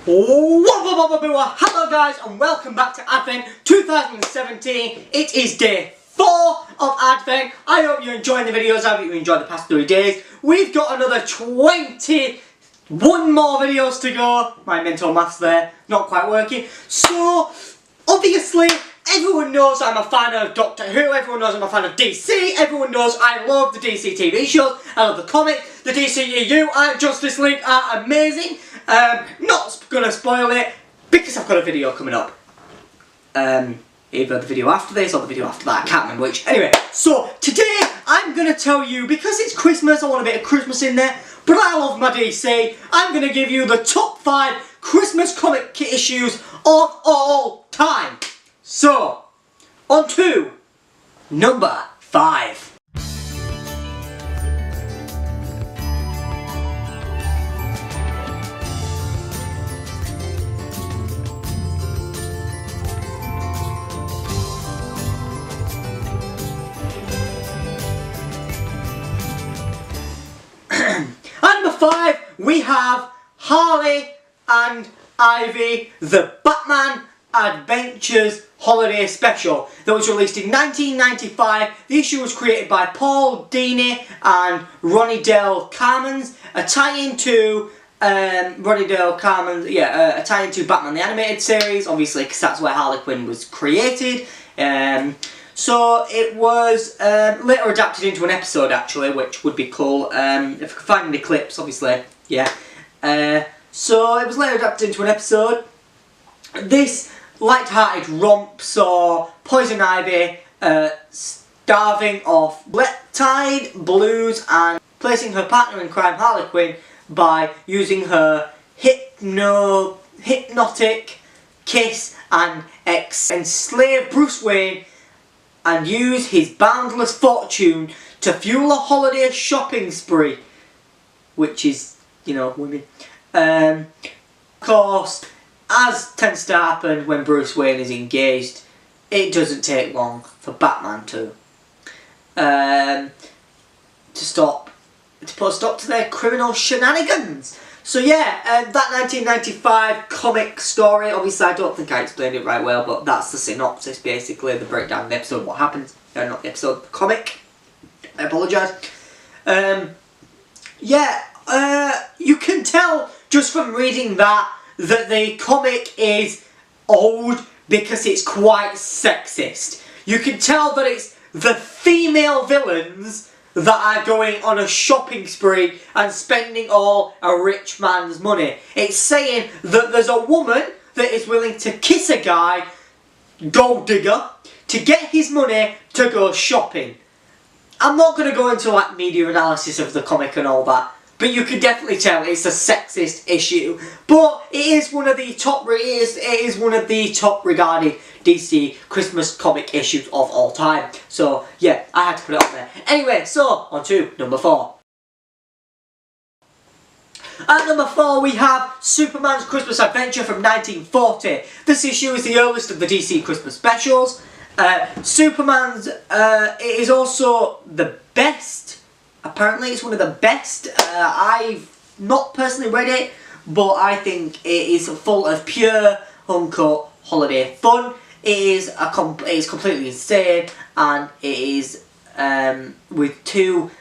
Hello guys and welcome back to Advent 2017. It is day 4 of Advent. I hope you're enjoying the videos. I hope you enjoyed the past 3 days. We've got another 21 more videos to go. My mental maths there, not quite working. So, obviously, everyone knows I'm a fan of Doctor Who, everyone knows I'm a fan of DC, everyone knows I love the DC TV shows, I love the comics, the DCEU and Justice League are amazing. Not gonna spoil it, because I've got a video coming up. Either the video after this or the video after that, I can't remember which. Anyway, so today I'm gonna tell you, because it's Christmas, I want a bit of Christmas in there, but I love my DC, I'm gonna give you the top 5 Christmas comic issues of all time. So, on to number 5. At number 5, we have Harley and Ivy, the Batman Adventures Holiday Special that was released in 1995. The issue was created by Paul Dini and Ronnie Dale Carmans, a tie-in to a tie-in to Batman the Animated Series, obviously because that's where Harley Quinn was created. So it was later adapted into an episode actually, which would be cool. If I could find any clips, obviously, yeah. So it was later adapted into an episode. This light-hearted romp saw Poison Ivy starving of Tide, Blues and placing her partner in crime Harley Quinn by using her hypnotic kiss and enslave Bruce Wayne and use his boundless fortune to fuel a holiday shopping spree, which is, you know, women. Of course, as tends to happen when Bruce Wayne is engaged, it doesn't take long for Batman to put a stop to their criminal shenanigans. So yeah, that 1995 comic story, obviously I don't think I explained it right well, but that's the synopsis basically, the breakdown of the episode, what happens. Not the episode, the comic. I apologise. You can tell just from reading that the comic is old because it's quite sexist. You can tell that it's the female villains that are going on a shopping spree and spending all a rich man's money. It's saying that there's a woman that is willing to kiss a guy, gold digger, to get his money to go shopping. I'm not going to go into like media analysis of the comic and all that, but you can definitely tell it's a sexist issue. But it is one of the top regarded DC Christmas comic issues of all time. So yeah, I had to put it on there. Anyway, so on to number 4. At number 4 we have Superman's Christmas Adventure from 1940. This issue is the earliest of the DC Christmas specials. Superman's, it is also the best. Apparently it's one of the best. I've not personally read it, but I think it is full of pure, uncut holiday fun. It is completely insane, and it is with 2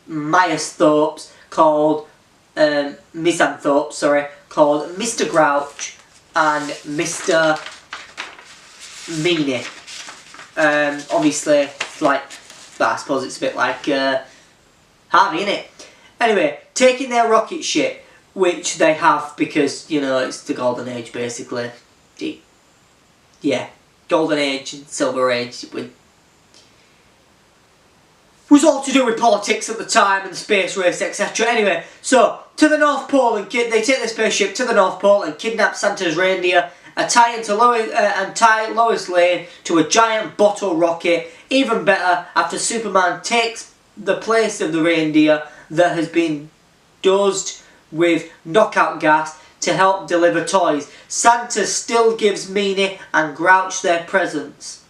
misanthropes called called Mr. Grouch and Mr. Meanie. Obviously, like, I suppose it's a bit like Harvey, innit? Anyway, taking their rocket ship, which they have because, you know, it's the golden age basically. Golden age and silver age was all to do with politics at the time and the space race, etc. Anyway, so to the North Pole and they take the spaceship to the North Pole and kidnap Santa's reindeer and tie Lois Lane to a giant bottle rocket. Even better, after Superman takes the place of the reindeer that has been dosed with knockout gas to help deliver toys, Santa still gives Meanie and Grouch their presents.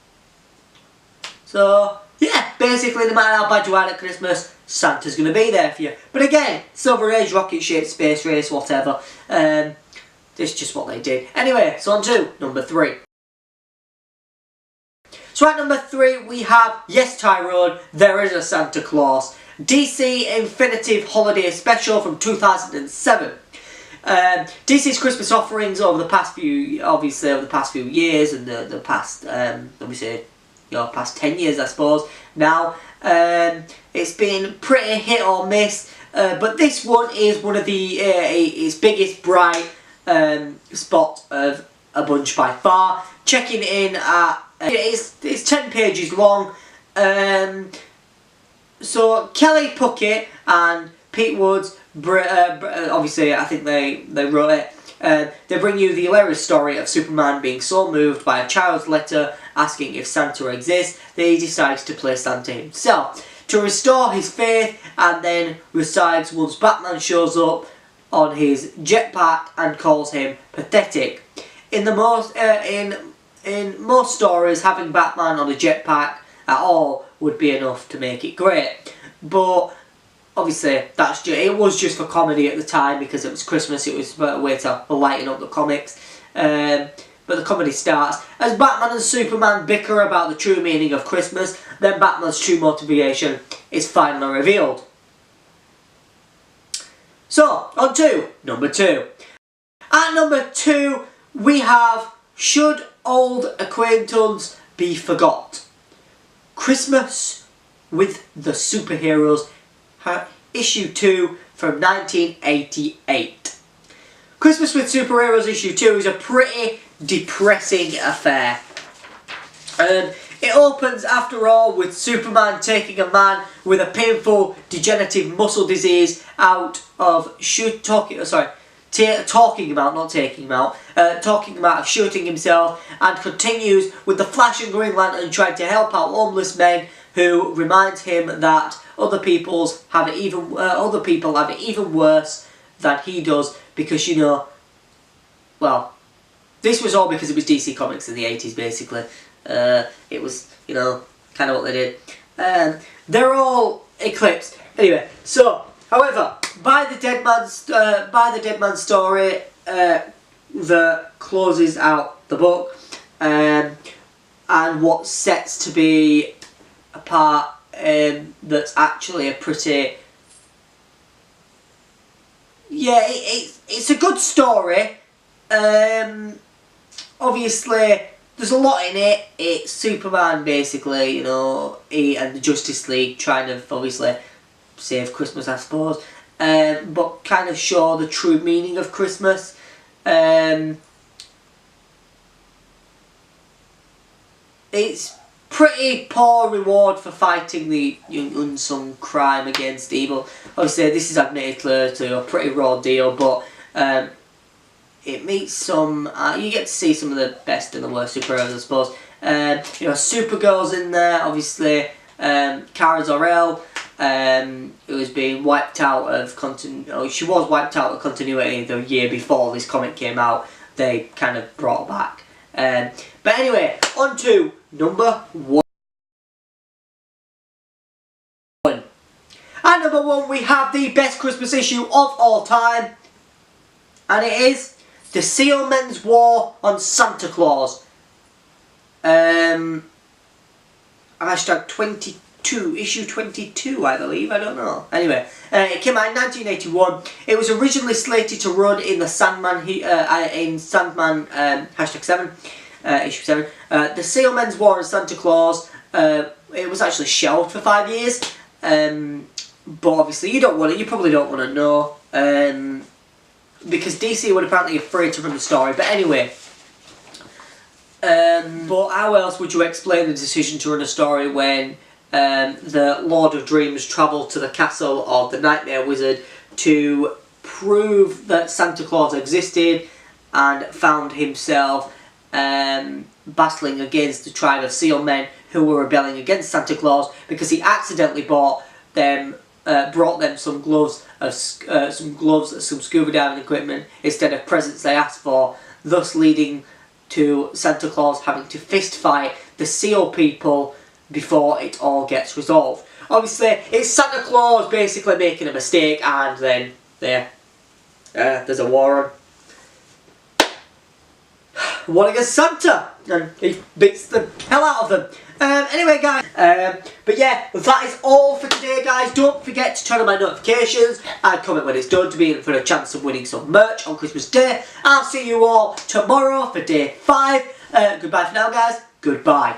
So, yeah, basically no matter how bad you are at Christmas, Santa's going to be there for you. But again, Silver Age, rocket ship, space race, whatever. It's just what they did. Anyway, so on to number 3. So at number 3 we have Yes Tyrone, There Is a Santa Claus. DC Infinitive Holiday Special from 2007. DC's Christmas offerings over the past few years and the past past 10 years I suppose now, it's been pretty hit or miss, but this one is one of the its biggest bright spot of a bunch by far. Checking in at it's 10 pages long. So Kelly Puckett and Pete Woods, obviously I think they wrote it. They bring you the hilarious story of Superman being so moved by a child's letter asking if Santa exists that he decides to play Santa himself to restore his faith, and then resides once Batman shows up on his jetpack and calls him pathetic. In most stories, having Batman on a jetpack at all would be enough to make it great, but obviously it was just for comedy at the time because it was Christmas. It was a way to lighten up the comics. But the comedy starts as Batman and Superman bicker about the true meaning of Christmas. Then Batman's true motivation is finally revealed. So on to number 2. At number 2 we have Should Old Acquaintance Be Forgot? Christmas with the Superheroes, issue 2 from 1988. Christmas with Superheroes issue 2 is a pretty depressing affair. It opens, after all, with Superman taking a man with a painful degenerative muscle disease out of talking about shooting himself, and continues with the Flash and Green Lantern trying to help out homeless men who remind him that other people have it even worse than he does, because this was all because it was DC Comics in the 80s basically. It was kind of what they did. They're all eclipsed anyway. So, however, by the Dead Man story that closes out the book, and what sets to be a part that's actually a pretty it's a good story. Obviously there's a lot in it. It's Superman basically, he and the Justice League trying to obviously save Christmas I suppose, but kind of show the true meaning of Christmas. It's pretty poor reward for fighting the unsung crime against evil. Obviously this is admittedly to a pretty raw deal, but it meets some, you get to see some of the best and the worst superheroes I suppose. Supergirl's in there, obviously. Kara Zor-El, who was being wiped out of she was wiped out of continuity the year before this comic came out. They kind of brought her back. But anyway, on to number 1. At number 1 we have the best Christmas issue of all time, and it is The Sealman's War on Santa Claus. Hashtag 22, issue 22 I believe, I don't know. Anyway, it came out in 1981. It was originally slated to run in the Sandman, hashtag 7, issue 7. The Sealman's War on Santa Claus, it was actually shelved for 5 years. But obviously you probably don't want to know, because DC were apparently afraid to run the story. But anyway, but how else would you explain the decision to run a story when the Lord of Dreams travelled to the castle of the Nightmare Wizard to prove that Santa Claus existed, and found himself battling against the tribe of seal men who were rebelling against Santa Claus because he accidentally brought them some gloves, some scuba diving equipment instead of presents they asked for, thus leading to Santa Claus having to fist fight the seal people before it all gets resolved. Obviously, it's Santa Claus basically making a mistake, and then there's a war on. one against Santa, and he beats the hell out of them. Anyway guys, but yeah, that is all for today guys. Don't forget to turn on my notifications and comment when it's done to be in for a chance of winning some merch on Christmas Day. I'll see you all tomorrow for day 5. Goodbye for now guys, goodbye.